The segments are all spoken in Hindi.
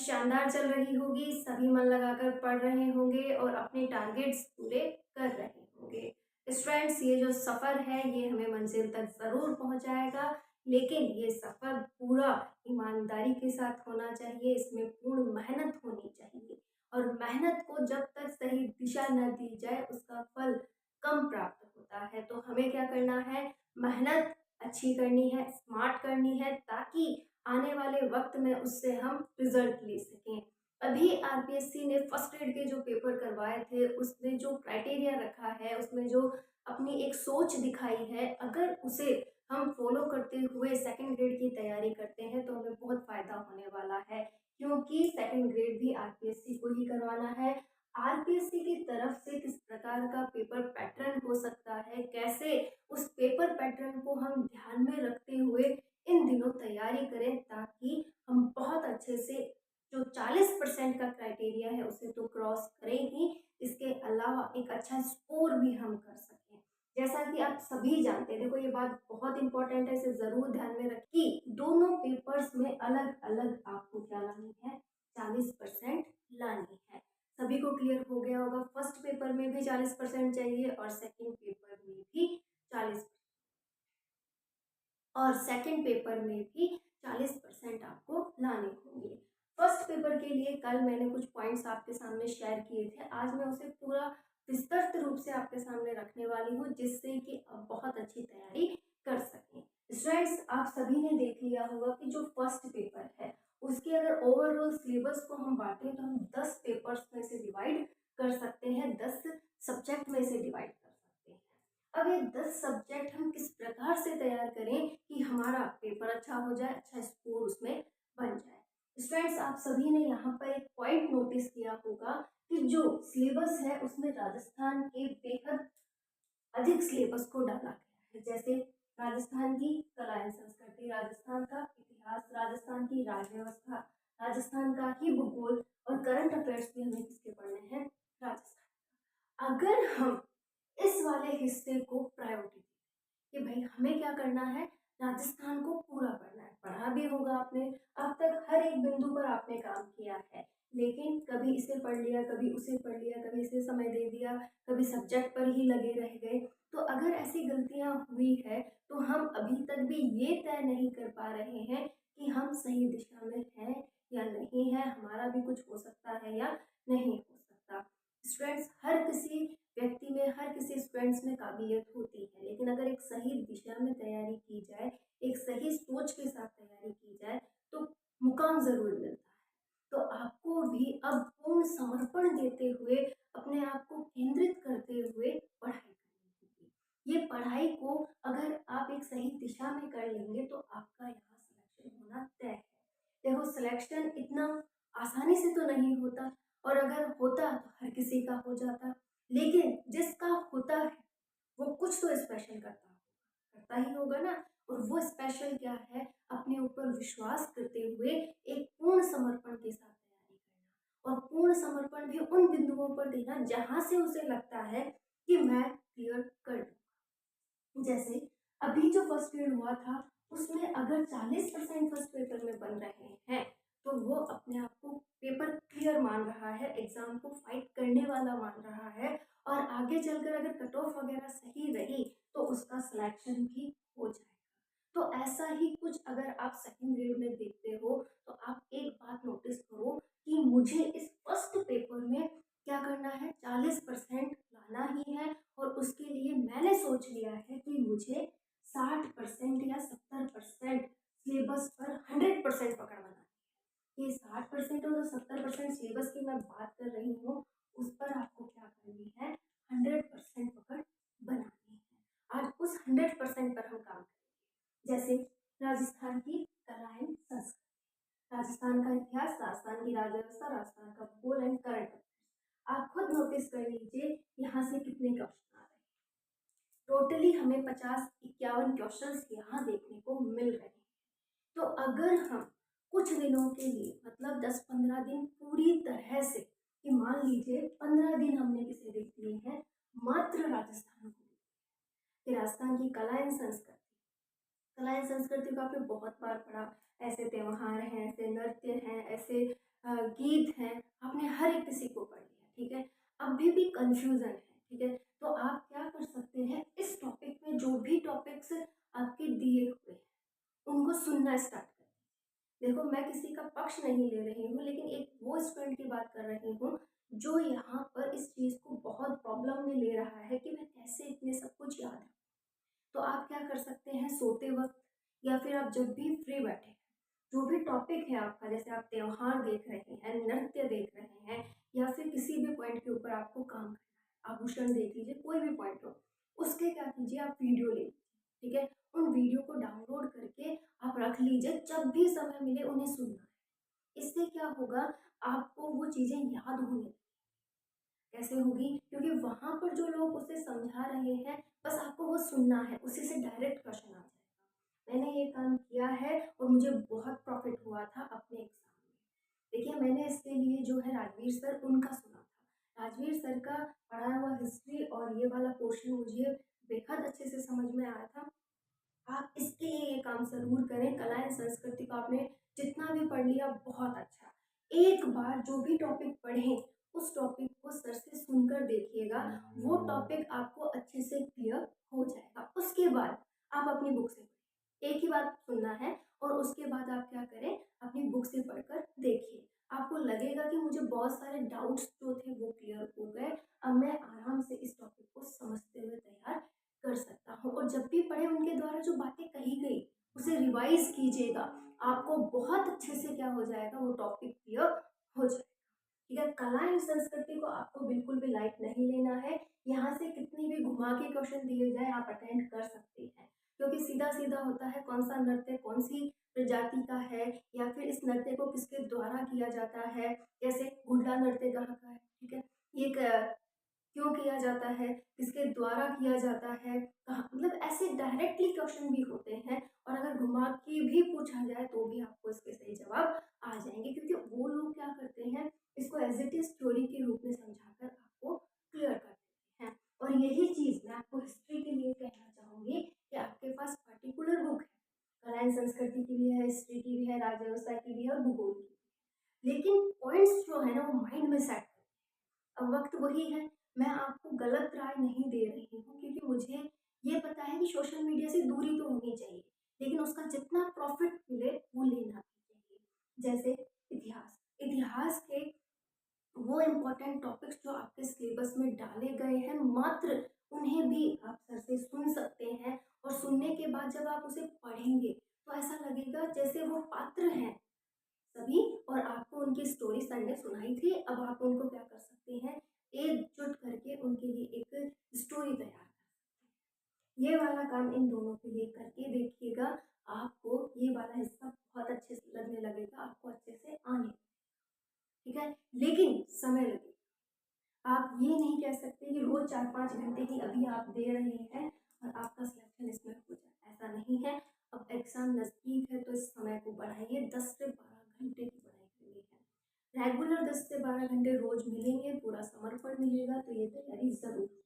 शानदार चल रही होगी, सभी मन लगाकर पढ़ रहे होंगे और अपने टारगेट्स पूरे कर रहे होंगे। स्टूडेंट्स, ये जो सफ़र है ये हमें मंजिल तक ज़रूर पहुंचाएगा, लेकिन ये सफ़र पूरा ईमानदारी के साथ होना चाहिए, इसमें पूर्ण मेहनत होनी चाहिए और मेहनत को जब तक सही दिशा न दी जाए उसका फल कम प्राप्त होता है। तो हमें क्या करना है, मेहनत अच्छी करनी है, स्मार्ट करनी है, ताकि आने वाले वक्त में उससे हम रिजल्ट ले सकें। अभी आरपीएससी ने फर्स्ट ग्रेड के जो पेपर करवाए थे उसमें जो क्राइटेरिया रखा है, उसमें जो अपनी एक सोच दिखाई है, अगर उसे हम फॉलो करते हुए सेकंड ग्रेड की तैयारी करते हैं तो हमें बहुत फायदा होने वाला है, क्योंकि सेकंड ग्रेड भी आरपीएससी को ही करवाना है। आरपीएससी की तरफ से किस प्रकार का पेपर पैटर्न हो सकता है, कैसे उस पेपर पैटर्न को हम ध्यान में रखते हुए इन दिनों तैयारी करें, ताकि हम बहुत अच्छे से जो 40% का क्राइटेरिया है उसे तो क्रॉस करें ही, इसके अलावा एक अच्छा स्कोर भी हम कर सकें। जैसा कि आप सभी जानते हैं, देखो ये बात बहुत इंपॉर्टेंट है, इसे ज़रूर ध्यान में रखिए कि दोनों पेपर्स में अलग अलग आपको क्या लानी है, 40% लानी है। सभी को क्लियर हो गया होगा, फर्स्ट पेपर में भी 40% चाहिए और सेकंड पेपर में भी 40% आपको लाने होंगे। फर्स्ट पेपर के लिए कल मैंने कुछ पॉइंट्स आपके सामने शेयर किए थे, आज मैं उसे पूरा विस्तृत रूप से आपके सामने रखने वाली हूँ, जिससे कि आप बहुत अच्छी तैयारी कर सकें। स्टूडेंट्स, आप सभी ने देख लिया होगा कि जो फर्स्ट पेपर है उसके अगर ओवरऑल सिलेबस को हम बांटें तो हम 10 पेपर्स में से डिवाइड कर सकते हैं, 10 सब्जेक्ट में से डिवाइड कर सकते हैं। अब ये 10 सब्जेक्ट हम किस प्रकार से तैयार करें कि हमारा पेपर अच्छा हो जाए, अच्छा स्कोर उसमें बन जाए। स्टूडेंट्स, आप सभी ने यहाँ पर एक पॉइंट नोटिस किया होगा कि जो सिलेबस है उसमें राजस्थान के बेहद अधिक सिलेबस को डाला गया है, जैसे राजस्थान की कला एवं संस्कृति, राजस्थान का इतिहास, राजस्थान की राज्य व्यवस्था, राजस्थान का ही भूगोल और करंट अफेयर्स भी हमें किसके पढ़ने हैं, राजस्थान। अगर हम इस वाले हिस्से को प्रायोरिटी कि भाई हमें क्या करना है, राजस्थान को पूरा पढ़ना है, पढ़ा भी होगा आपने, अब तक हर एक बिंदु पर आपने काम किया है, लेकिन कभी इसे पढ़ लिया, कभी उसे पढ़ लिया, कभी इसे समय दे दिया, कभी सब्जेक्ट पर ही लगे रह गए। तो अगर ऐसी गलतियां हुई है तो हम अभी तक भी ये तय नहीं कर पा रहे हैं कि हम सही दिशा में हैं या नहीं है, हमारा भी कुछ हो सकता है या नहीं हो सकता। स्टूडेंट्स, हर किसी व्यक्ति में, हर किसी स्टूडेंट्स में काबिलियत होती है, लेकिन अगर एक सही दिशा में तैयारी की जाए, एक सही सोच के साथ तैयारी की जाए तो मुकाम जरूर मिलता है। तो आपको भी अब पूर्ण समर्पण देते हुए, अपने आप को केंद्रित करते हुए पढ़ाई करनी होगी। ये पढ़ाई को अगर आप एक सही दिशा में कर लेंगे तो आपका यहाँ सिलेक्शन होना तय है। देखो, सिलेक्शन इतना आसानी से तो नहीं होता, और अगर होता तो हर किसी का हो जाता, लेकिन जिसका होता है वो कुछ तो स्पेशल करता ही होगा ना। और वो स्पेशल क्या है, अपने ऊपर विश्वास करते हुए एक पूर्ण समर्पण के साथ तैयारी करना, और पूर्ण समर्पण भी उन बिंदुओं पर देना जहां से उसे लगता है कि मैं क्लियर कर दूंगा। जैसे अभी जो फर्स्ट ईयर हुआ था उसमें अगर 40% फर्स्ट पेपर में बन रहे हैं तो वो अपने आप को पेपर क्लियर मान रहा है, एग्जाम को फाइट करने वाला मान रहा है, और आगे चलकर अगर कट ऑफ वगैरह सही रही तो उसका सिलेक्शन भी हो जाएगा। तो ऐसा ही कुछ अगर आप सेकंड ग्रेड में देखते हो तो आप एक बात नोटिस करो कि मुझे इस फर्स्ट पेपर में क्या करना है, 40% लाना ही है, और उसके लिए मैंने सोच लिया है कि मुझे 60% या 70% सिलेबस पर 100% पकड़ बनानी है। ये 60% और जो 70% सिलेबस की मैं बात कर रही हूँ उस पर आपको क्या करनी है, 100% पकड़ बनानी है। आज उस 100% पर हम काम करेंगे। जैसे राजस्थान की कला एंड संस्कृति, राजस्थान का इतिहास, राजस्थान की राज्य व्यवस्था, राजस्थान का भूगोल एंड करंट अफेयर्स। आप खुद नोटिस कर लीजिए यहाँ से कितने क्वेश्चन आ रहे हैं। टोटली हमें 50-51 क्वेश्चंस यहाँ देखने को मिल रहे हैं। तो अगर हम कुछ दिनों के लिए, मतलब 10-15 दिन पूरी तरह से, कि मान लीजिए 15 दिन हमने किसे देख लिए हैं, मात्र राजस्थान को, कि राजस्थान की कला एवं संस्कृति, कला एवं संस्कृति को आपने बहुत बार पढ़ा, ऐसे त्योहार हैं, ऐसे नृत्य हैं, ऐसे गीत हैं, आपने हर एक किसी को पढ़ लिया, ठीक है। अभी भी कंफ्यूजन है, ठीक है। तो आप क्या कर सकते हैं, इस टॉपिक में जो भी टॉपिक्स आपके दिए हुए हैं उनको सुनना स्टार्ट करें। देखो, मैं किसी का पक्ष नहीं ले रही हूँ, लेकिन एक वो स्टूडेंट की बात कर रही हूँ जो यहाँ पर इस चीज़ को बहुत प्रॉब्लम में ले रहा है कि मैं कैसे इतने सब कुछ याद है। तो आप क्या कर सकते हैं, सोते वक्त या फिर आप जब भी फ्री बैठे, जो भी टॉपिक है आपका, जैसे आप त्योहार देख रहे हैं, नृत्य देख रहे हैं, या फिर किसी भी पॉइंट के ऊपर आपको काम करना है, आभूषण देख लीजिए, कोई भी पॉइंट हो, उसके क्या कीजिए, आप वीडियो ले लीजिए, ठीक है। उन वीडियो को डाउनलोड करके आप रख लीजिए, जब भी समय मिले उन्हें सुनना है। इससे क्या होगा, आपको वो चीज़ें याद होंगी। कैसे होगी, क्योंकि वहां पर जो लोग उसे समझा रहे हैं, बस आपको वो सुनना है, उसी से डायरेक्ट क्वेश्चन आ जाएगा। मैंने ये काम किया है और मुझे बहुत प्रॉफिट हुआ था अपने एग्जाम में। देखिए, मैंने इसके लिए जो है राजवीर सर उनका सुना था। राजवीर सर का पढ़ाया हुआ हिस्ट्री और ये वाला पोर्शन मुझे बेहद अच्छे से समझ में आया था। आप इसके लिए ये काम जरूर करें। कला एंड संस्कृति को आपने जितना भी पढ़ लिया बहुत अच्छा, एक बार जो भी टॉपिक पढ़ें उस टॉपिक को सर से सुनकर देखिएगा, वो टॉपिक आपको अच्छे से क्लियर हो जाएगा। उसके बाद आप अपनी बुक से पढ़िए। एक ही बार सुनना है और उसके बाद आप क्या करें, अपनी बुक से पढ़कर देखिए। आपको लगेगा कि मुझे बहुत सारे डाउट्स जो थे वो क्लियर हो गए, अब मैं आराम से इस टॉपिक को समझते हुए तैयार कर सकता हूँ। और जब भी पढ़े उनके द्वारा जो बातें कही गई उसे रिवाइज कीजिएगा, आपको बहुत अच्छे से क्या हो जाएगा, वो टॉपिक क्लियर हो जाएगा। ठीक है, कला एंड संस्कृति को आपको बिल्कुल भी लाइट नहीं लेना है। यहाँ से कितनी भी घुमा के क्वेश्चन दिए जाए आप अटेंड कर सकते हैं, क्योंकि सीधा सीधा होता है कौन सा नृत्य कौन सी प्रजाति का है, या फिर इस नृत्य को किसके द्वारा किया जाता है। जैसे घुंडा नृत्य कहाँ का है, ठीक है, ये क्यों किया जाता है, किसके द्वारा किया जाता है, कहाँ, मतलब ऐसे डायरेक्टली क्वेश्चन भी होते हैं। और अगर घुमा के भी पूछा जाए तो भी आपको इसके सही जवाब आ जाएंगे, क्योंकि वो लोग क्या करते हैं, इसको एज इट इज थ्योरी के रूप में समझाकर आपको क्लियर कर देते हैं। और यही चीज मैं आपको हिस्ट्री के लिए कहना चाहूंगी कि आपके पास पर्टिकुलर बुक है, कला एंड संस्कृति की भी है, हिस्ट्री की भी है, राज्य व्यवस्था की भी है और भूगोल की भी है, लेकिन पॉइंट्स जो है ना वो माइंड में सेट। अब वक्त वही है, मैं आपको गलत राय नहीं दे रही हूँ, क्योंकि मुझे ये पता है कि सोशल मीडिया से दूरी तो होनी चाहिए, लेकिन उसका जितना प्रॉफिट मिले वो लेना भी चाहिए। जैसे इतिहास, इतिहास के वो इम्पोर्टेंट टॉपिक्स जो आपके सिलेबस में डाले गए हैं, मात्र उन्हें भी आप सर से सुन सकते हैं। और सुनने के बाद जब आप उसे पढ़ेंगे तो ऐसा लगेगा जैसे वो पात्र हैं सभी, और आपको उनकी स्टोरी सर ने सुनाई थी। अब आप उनको क्या कर सकते हैं, एकजुट करके उनके लिए एक स्टोरी तैयार कर सकते हैं। ये वाला काम इन दोनों के लिए करके देखिएगा, आपको ये वाला हिस्सा बहुत अच्छे से लगने लगेगा, आपको अच्छे से आने, ठीक है। लेकिन समय लगेगा, आप ये नहीं कह सकते कि रोज 4-5 घंटे ही अभी आप दे रहे हैं और आपका सिलेक्शन इसमें हो जाए, ऐसा नहीं है। अब एग्जाम नजदीक है तो इस समय को बढ़ाइए, 10 से 12 घंटे की पढ़ाई करनी है। रेगुलर 10 से 12 घंटे रोज मिलेंगे, पूरा समर्पण मिलेगा, तो ये तैयारी जरूर कीजिए।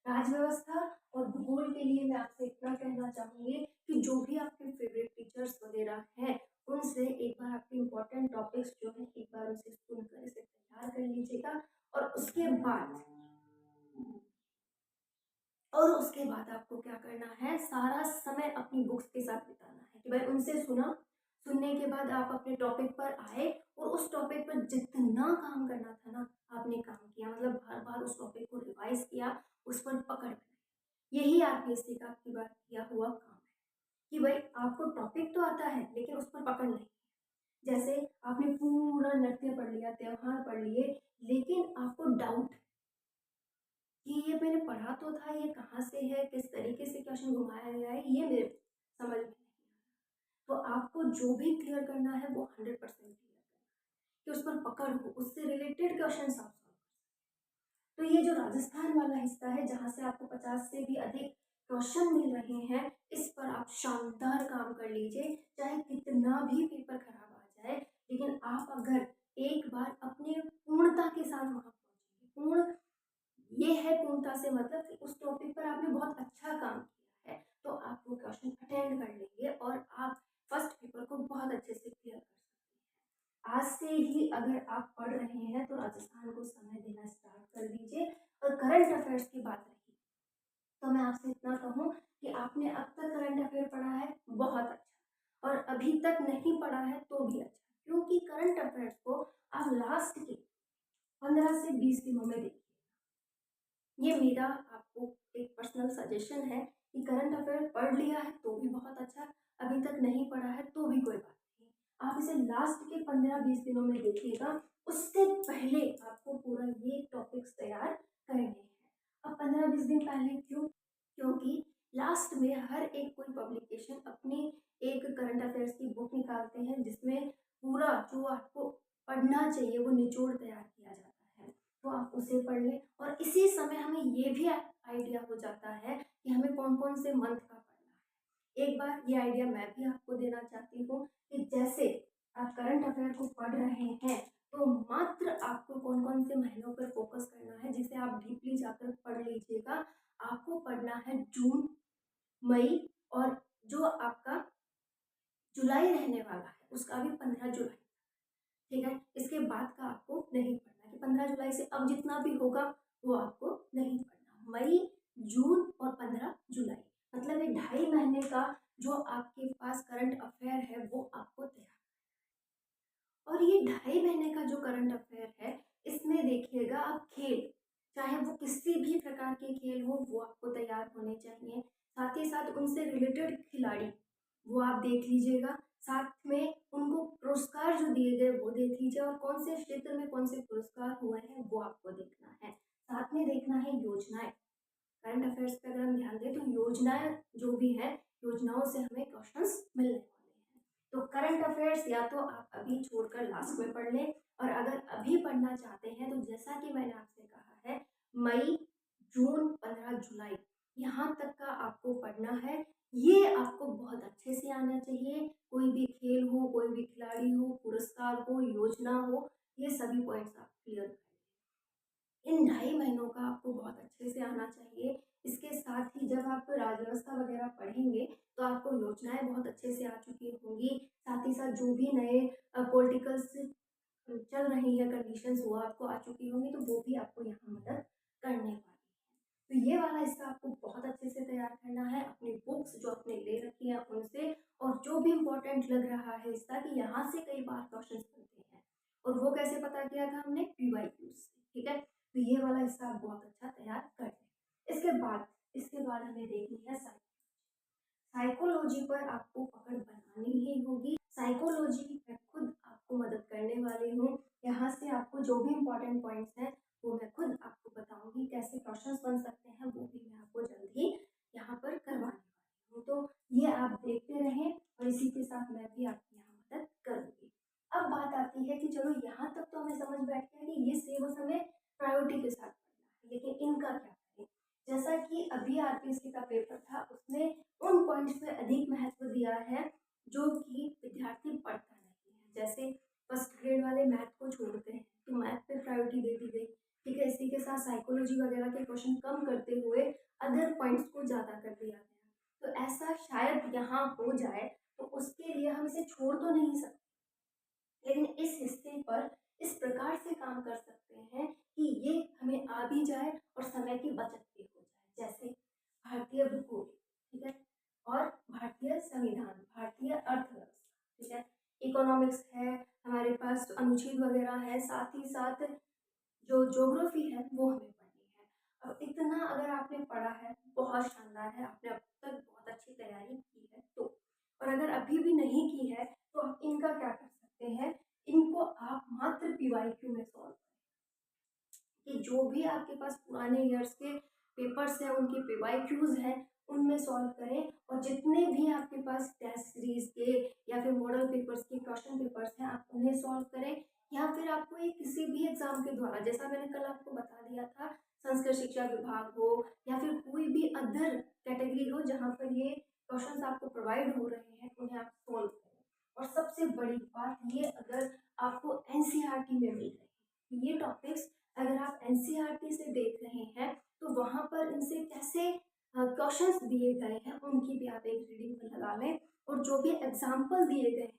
राजव्यवस्था और भूगोल के लिए मैं आपसे इतना कहना चाहूंगी कि जो भी आपके फेवरेट टीचर्स वगैरह हैं उनसे एक बार आपके इम्पोर्टेंट टॉपिक्स जो है एक बार उनसे सुनकर इसे तैयार कर लीजिएगा। और उसके बाद आपको क्या करना है, सारा समय अपनी बुक्स के साथ बिताना है कि भाई उनसे सुना, सुनने के बाद आप अपने टॉपिक पर आए और उस टॉपिक पर जितना काम करना था ना आपने काम किया, मतलब बार बार उस टॉपिक को रिवाइज किया, उस पर पकड़ बनाई। यही आरपीएससी का आपकी बार किया हुआ काम है कि भाई आपको टॉपिक तो आता है लेकिन उस पर पकड़ नहीं। जैसे आपने पूरा नृत्य पढ़ लिया, त्योहार पढ़ लिए, लेकिन आपको डाउट कि ये मैंने पढ़ा तो था, ये कहाँ से है, किस तरीके से क्वेश्चन घुमाया गया है, ये मेरे समझ में नहीं आ रहा। तो आपको जो भी क्लियर करना है वो 100% क्लियर करना है, कि उस पर पकड़ हो, उससे रिलेटेड क्वेश्चन आप सॉल्व कर। तो ये जो राजस्थान वाला हिस्सा है जहाँ से आपको 50 से भी अधिक क्वेश्चन मिल रहे हैं, इस पर आप शानदार काम कर लीजिए, चाहे कितना भी पेपर खराब आ जाए, लेकिन आप अगर एक बार अपने पूर्णता के साथ वहां पहुंचेंगे, पूर्ण ये है पूर्णता से मतलब कि उस टॉपिक पर आपने बहुत अच्छा काम किया है, तो आप वो क्वेश्चन अटेंड कर लेंगे और आप फर्स्ट पेपर को बहुत अच्छे से क्लियर कर सकते हैं। आज से ही अगर आप पढ़ रहे हैं तो राजस्थान को समय देना स्टार्ट कर दीजिए। और करंट अफेयर्स की बात रही तो मैं आपसे इतना कहूँ कि आपने अब तक करंट अफेयर पढ़ा है, बहुत अच्छा, और अभी तक नहीं पढ़ा है तो भी अच्छा, क्योंकि करंट अफेयर्स को आप लास्ट के 15 से 20 दिनों में देखिए। ये मेरा आपको एक पर्सनल सजेशन है कि करंट अफेयर पढ़ लिया है तो भी बहुत अच्छा, अभी तक नहीं पढ़ा है तो भी कोई बात नहीं, आप इसे लास्ट के 15-20 दिनों में देखिएगा। उससे पहले आपको पूरा ये टॉपिक्स तैयार करने हैं। अब 15-20 दिन पहले क्यों? क्योंकि लास्ट में हर एक कोई पब्लिकेशन अपनी एक करंट अफेयर्स की बुक निकालते हैं जिसमें पूरा जो आपको पढ़ना चाहिए वो निचोड़ तैयार किया जाता है, तो आप उसे पढ़ लें। और इसी समय हमें ये भी आइडिया हो जाता है कि हमें कौन कौन से मंथ का पढ़ना है। एक बार ये आइडिया मैं भी आपको देना चाहती हूँ कि जैसे आप करंट अफेयर को पढ़ रहे हैं तो मात्र आपको कौन कौन से महीनों पर फोकस करना है, जिसे आप डीपली जाकर पढ़ लीजिएगा। आपको पढ़ना है जून, मई, और जो आपका जुलाई रहने वाला है उसका भी 15 जुलाई, ठीक है। इसके बाद का आपको नहीं पढ़ना कि 15 जुलाई से अब जितना भी होगा वो आपको नहीं पढ़ना। मई, जून और 15 जुलाई, मतलब ये 2.5 महीने का जो आपके पास करंट अफेयर है वो आपको तैयार। और ये 2.5 महीने का जो करंट अफेयर है इसमें देखिएगा आप खेल, चाहे वो किसी भी प्रकार के खेल हो वो आपको तैयार होने चाहिए। साथ ही साथ उनसे रिलेटेड खिलाड़ी वो आप देख लीजिएगा। साथ में उनको पुरस्कार जो दिए गए वो देख लीजिए, और कौन से क्षेत्र में कौन से पुरस्कार हुए हैं वो आपको देखना है। साथ में देखना है योजनाएं। करंट अफेयर्स पे अगर हम ध्यान दें तो योजनाएं जो भी है, योजनाओं से हमें क्वेश्चंस मिलने वाले हैं। तो करंट अफेयर्स या तो आप अभी छोड़कर लास्ट में पढ़ लें, और अगर अभी पढ़ना चाहते हैं तो जैसा कि मैंने आपसे कहा है मई, जून, 15 जुलाई यहाँ तक का आपको पढ़ना है। ये आपको बहुत अच्छे से आना चाहिए। कोई भी खेल हो, कोई भी खिलाड़ी हो, पुरस्कार हो, योजना हो, ये सभी पॉइंट्स आप क्लियर करें। इन 2.5 महीनों का आपको बहुत अच्छे से आना चाहिए। इसके साथ ही जब आप राजव्यवस्था वगैरह पढ़ेंगे तो आपको योजनाएं बहुत अच्छे से आ चुकी होंगी। साथ ही साथ जो भी नए पॉलिटिकल्स चल रही है कंडीशंस वो आपको आ चुकी होंगी, तो वो भी आपको यहाँ मदद करने वाली है। तो ये वाला हिस्सा आपको बहुत अच्छे से तैयार करना है, अपनी बुक्स जो आपने ले रखी है उनसे, और जो भी इम्पोर्टेंट लग रहा है हिस्सा कि यहाँ से कई बार क्वेश्चन बनते हैं, और वो कैसे पता किया था हमने, PYQs से, ठीक है। तो ये वाला हिस्सा आप बहुत अच्छा तैयार कर लें। इसके बाद हमें देखनी है साइकोलॉजी पर आपको पकड़ बनानी ही होगी। साइकोलॉजी मैं खुद आपको मदद करने वाली हूँ। यहाँ से आपको जो भी इम्पोर्टेंट पॉइंट्स हैं वो मैं खुद आपको बताऊंगी, कैसे क्वेश्चंस बन सकते हैं वो भी मैं आपको जल्द ही यहाँ पर करवाने वाली हूँ। तो ये आप देखते रहें और इसी के साथ मैं भी आपकी यहाँ मदद करूँगी। अब बात आती है कि चलो यहाँ तक तो हमें समझ बैठ गया कि ये सिलेबस हमें प्रायोरिटी के साथ पढ़ना है, लेकिन इनका क्या करें। जैसा कि अभी RPSC का पेपर था उसमें उन पॉइंट्स पे अधिक महत्व दिया है जो कि विद्यार्थी पढ़ता नहीं है। जैसे फर्स्ट ग्रेड वाले मैथ को छोड़ते हैं तो मैथ पे प्रायोरिटी दे दी गई, ठीक है। इसी के साथ साइकोलॉजी वगैरह के क्वेश्चन कम करते हुए अदर पॉइंट्स को ज़्यादा कर दिया गया। तो ऐसा शायद यहाँ हो जाए, तो उसके लिए हम इसे छोड़ तो नहीं सकते, लेकिन इस हिस्से पर इस प्रकार से काम कर सकते हैं कि ये हमें आ भी जाए और समय की बचत भी हो जाए। जैसे भारतीय भूगोल, ठीक है, और भारतीय संविधान, भारतीय अर्थव्यवस्था, ठीक है, इकोनॉमिक्स है हमारे पास, अनुच्छेद वगैरह है, साथ ही साथ जो ज्योग्राफी है वो हमें पढ़नी है। अब इतना अगर आपने पढ़ा है बहुत शानदार है, आपने अब तक बहुत अच्छी तैयारी की है तो। और अगर अभी भी नहीं की है तो आप इनका क्या कर सकते हैं, इनको आप मात्र PYQ में सॉल्व कि जो भी आपके पास पुराने ईयर्स के पेपर्स हैं उनके PYQs हैं उनमें सॉल्व करें, और जितने भी आपके पास टेस्ट सीरीज के या फिर मॉडल पेपर्स के क्वेश्चन पेपर्स हैं आप उन्हें सॉल्व करें। या फिर आपको एक किसी भी एग्जाम के द्वारा, जैसा मैंने कल आपको बता दिया था, संस्कृत शिक्षा विभाग हो या फिर कोई भी अदर कैटेगरी हो जहाँ पर ये क्वेश्चन आपको प्रोवाइड हो रहे हैं उन्हें आप सॉल्व करें। और सबसे बड़ी बात ये, अगर आपको NCERT में मिल रही है ये टॉपिक्स, अगर आप NCERT से देख रहे हैं तो वहाँ पर इनसे कैसे क्वेश्चंस दिए गए हैं उनकी भी आप एक रीडिंग लगा लें। और जो भी एग्जाम्पल दिए गए हैं,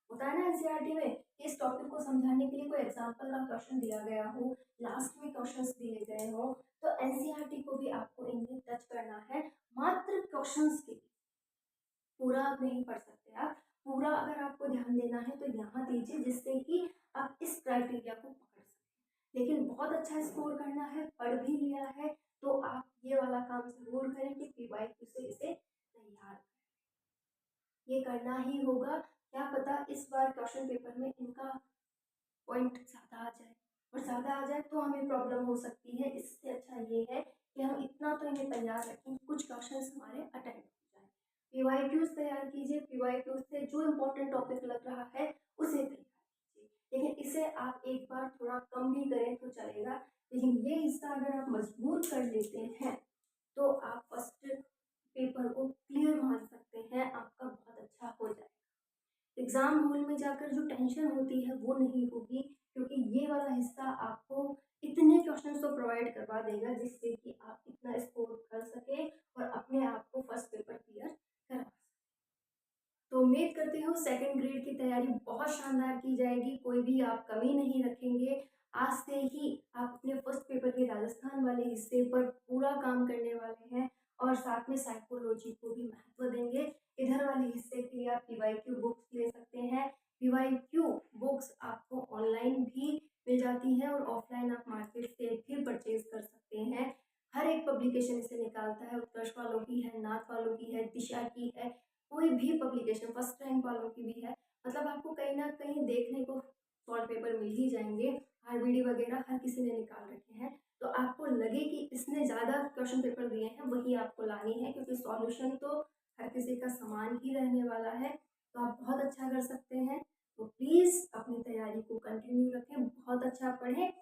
होता है ना NCERT में इस टॉपिक को समझाने के लिए कोई एग्जाम्पल का क्वेश्चन दिया गया हो, लास्ट में क्वेश्चंस दिए गए हो, तो एनसीईआरटी को भी आपको इनमें टच करना है। मात्र क्वेश्चंस के लिए पूरा आप नहीं पढ़ सकते। आप पूरा अगर आपको ध्यान देना है तो यहाँ दीजिए, जिससे कि आप इस क्राइटेरिया को पकड़ सकें। लेकिन बहुत अच्छा स्कोर करना है, पढ़ भी लिया है, तो आप ये वाला काम जरूर करें कि पीवाईक्यू से इसे तैयार करें। ये करना ही होगा। क्या पता इस बार क्वेश्चन पेपर में इनका पॉइंट ज़्यादा आ जाए, और ज़्यादा आ जाए तो हमें प्रॉब्लम हो सकती है। इससे अच्छा ये है कि हम इतना तो इन्हें तैयार रखें, कुछ क्वेश्चंस हमारे अटेंड हो जाए। पीवाईक्यूज तैयार कीजिए, पीवाईक्यूज से जो इम्पोर्टेंट टॉपिक लग रहा है उसे तैयार कीजिए। लेकिन इसे आप एक बार थोड़ा कम भी करें तो चलेगा, लेकिन ये हिस्सा अगर आप मजबूत कर लेते हैं तो आप फर्स्ट पेपर को क्लियर मान सकते हैं, आपका बहुत अच्छा हो जाएगा। एग्ज़ाम हॉल में जाकर जो टेंशन होती है वो नहीं होगी, क्योंकि ये वाला हिस्सा आपको इतने क्वेश्चन तो प्रोवाइड करवा देगा जिससे कि आप इतना स्कोर कर सके और अपने आप को फर्स्ट पेपर क्लियर करवा सकें। तो उम्मीद करती हूँ सेकंड ग्रेड की तैयारी बहुत शानदार की जाएगी, कोई भी आप कमी नहीं रखेंगे। आज से ही आप अपने फर्स्ट पेपर के राजस्थान वाले हिस्से पर पूरा काम करने वाले हैं, और साथ में साइकोलॉजी को भी महत्व देंगे। इधर वाले हिस्से के लिए आप पीवाईक्यू बुक्स ले सकते हैं। पीवाईक्यू बुक्स आपको ऑनलाइन भी मिल जाती है और ऑफलाइन आप मार्केट से भी परचेज कर सकते हैं। हर एक पब्लिकेशन इसे निकालता है, उत्कर्ष वालों की है, नाथ वालों की है, दिशा की है, कोई भी पब्लिकेशन फर्स्ट रैंक वालों की भी है। मतलब आपको कहीं ना कहीं देखने को शॉर्ट पेपर मिल ही जाएंगे। आरबीडी वगैरह हर किसी ने निकाल रखे हैं, तो आपको लगे कि इसने ज़्यादा क्वेश्चन पेपर दिए हैं वही आपको लानी है, क्योंकि सॉल्यूशन तो हर किसी का समान ही रहने वाला है। तो आप बहुत अच्छा कर सकते हैं। तो प्लीज़ अपनी तैयारी को कंटिन्यू रखें, बहुत अच्छा पढ़ें,